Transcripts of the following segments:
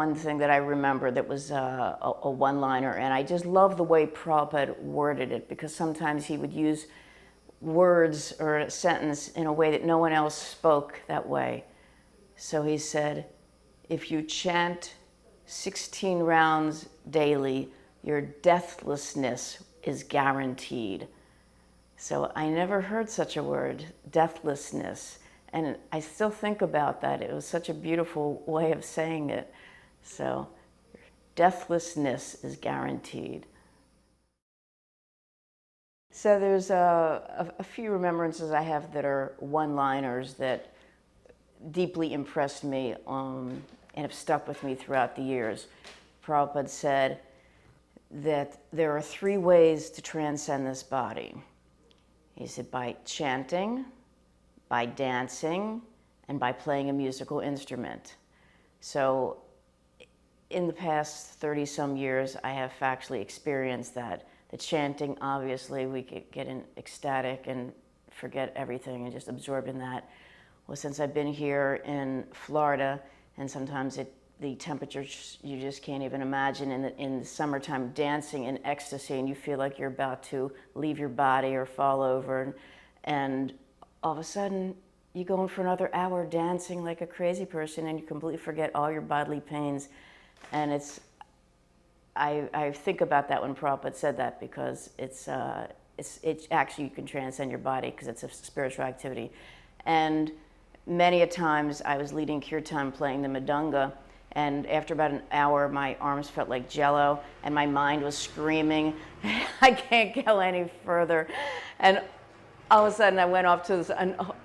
one thing that I remember that was a one-liner, and I just love the way Prabhupada worded it, because sometimes he would use words or a sentence in a way that no one else spoke that way. So he said, if you chant 16 rounds daily, your deathlessness is guaranteed. So I never heard such a word, deathlessness. And I still think about that. It was such a beautiful way of saying it. So deathlessness is guaranteed. So there's a few remembrances I have that are one-liners that deeply impressed me and have stuck with me throughout the years. Prabhupada said that there are 3 ways to transcend this body. He said by chanting, by dancing, and by playing a musical instrument. So in the past 30-some years, I have factually experienced that. The chanting, obviously, we could get ecstatic and forget everything and just absorb in that. Well, since I've been here in Florida, and sometimes the temperature you just can't even imagine, in the summertime, dancing in ecstasy, and you feel like you're about to leave your body or fall over, and all of a sudden you go in for another hour dancing like a crazy person, and you completely forget all your bodily pains. And I think about that when Prabhupada said that, because it's actually, you can transcend your body because it's a spiritual activity. And many a times I was leading kirtan playing the mridanga, and after about an hour my arms felt like jello and my mind was screaming, I can't go any further. And all of a sudden I went off to this,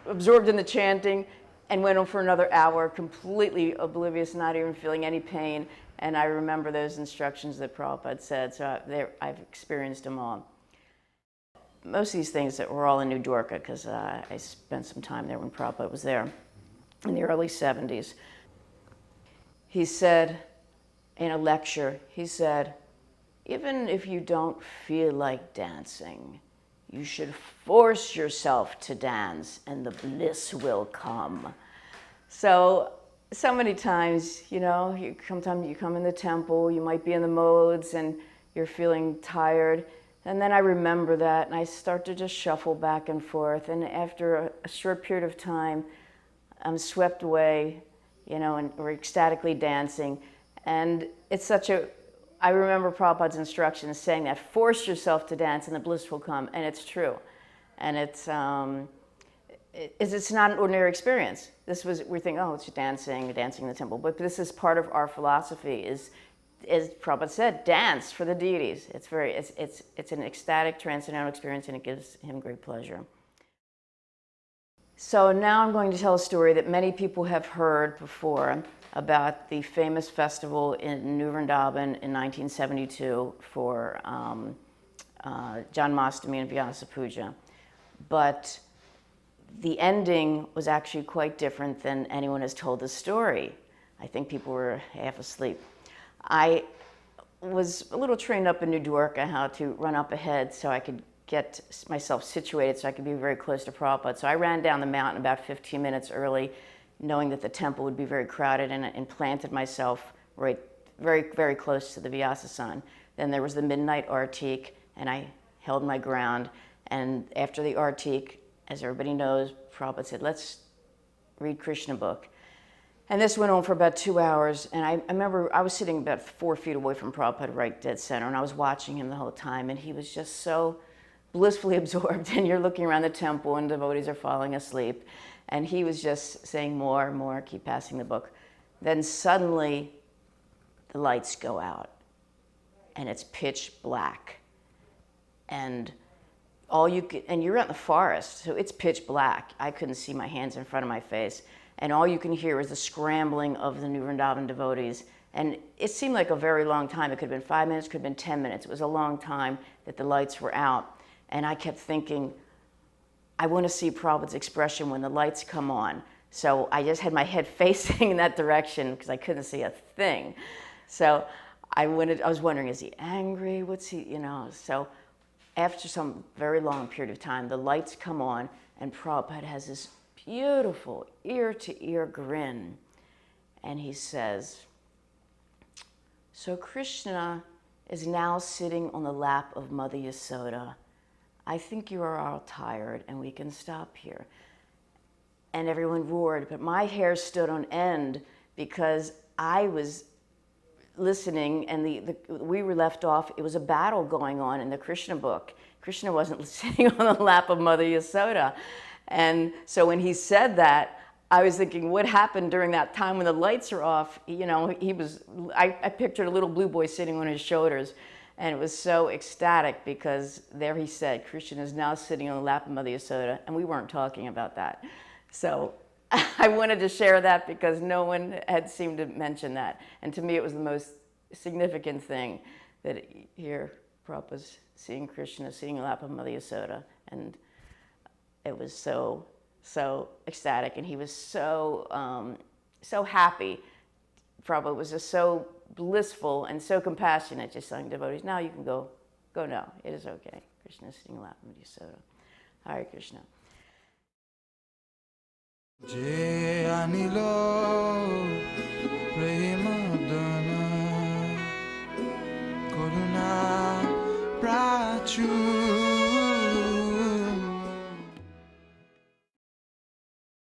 absorbed in the chanting, and went on for another hour completely oblivious, not even feeling any pain. And I remember those instructions that Prabhupada said, so I've experienced them all. Most of these things that were all in New Dwarka, because I spent some time there when Prabhupada was there in the early 70s. He said in a lecture, he said, even if you don't feel like dancing, you should force yourself to dance and the bliss will come. So many times, you know, sometimes you come in the temple, you might be in the modes and you're feeling tired. And then I remember that and I start to just shuffle back and forth. And after a short period of time, I'm swept away, you know, and we're ecstatically dancing. And it's I remember Prabhupada's instructions saying that, force yourself to dance and the bliss will come. And it's true. And it's not an ordinary experience. We think, oh, it's dancing in the temple. But this is part of our philosophy, is, as Prabhupada said, dance for the deities. It's an ecstatic, transcendental experience, and it gives him great pleasure. So now I'm going to tell a story that many people have heard before about the famous festival in New Vrindavan in 1972 for Janmashtami and Vyasa Puja. But the ending was actually quite different than anyone has told the story. I think people were half asleep. I was a little trained up in New Dwarka how to run up ahead so I could get myself situated so I could be very close to Prabhupada. So I ran down the mountain about 15 minutes early, knowing that the temple would be very crowded, and planted myself right very, very close to the Vyasa-san. Then there was the midnight artik, and I held my ground. And after the artik, as everybody knows, Prabhupada said, let's read Krishna book. And this went on for about 2 hours, and I remember I was sitting about 4 feet away from Prabhupada, right dead center, and I was watching him the whole time, and he was just so blissfully absorbed, and you're looking around the temple, and devotees are falling asleep, and he was just saying more and more, keep passing the book. Then suddenly, the lights go out, and it's pitch black, and you're out in the forest, so it's pitch black. I couldn't see my hands in front of my face. And all you can hear is the scrambling of the New Vrindavan devotees. And it seemed like a very long time. It could have been 5 minutes, could have been 10 minutes. It was a long time that the lights were out. And I kept thinking, I want to see Prabhupada's expression when the lights come on. So I just had my head facing in that direction because I couldn't see a thing. So I was wondering, is he angry? What's he, you know? So after some very long period of time, the lights come on and Prabhupada has this beautiful ear-to-ear grin. And he says, So Krishna is now sitting on the lap of Mother Yasoda. I think you are all tired and we can stop here. And everyone roared, but my hair stood on end because I was listening, and we were left off. It was a battle going on in the Krishna book. Krishna wasn't sitting on the lap of Mother Yasoda. And so when he said that, I was thinking, what happened during that time when the lights are off? You know, I pictured a little blue boy sitting on his shoulders, and it was so ecstatic because there he said, Krishna is now sitting on the lap of Mother Yasoda, and we weren't talking about that. So I wanted to share that because no one had seemed to mention that. And to me, it was the most significant thing that here Prabhupada's seeing Krishna sitting on the lap of Mother Yasoda. And it was so ecstatic. And he was so happy. Prabhupada was just so blissful and so compassionate, just telling devotees, now you can go now. It is okay. Krishna is sitting on the lap of Mother Yasoda. Hare Krishna. Je anilo premadana Karuna prachu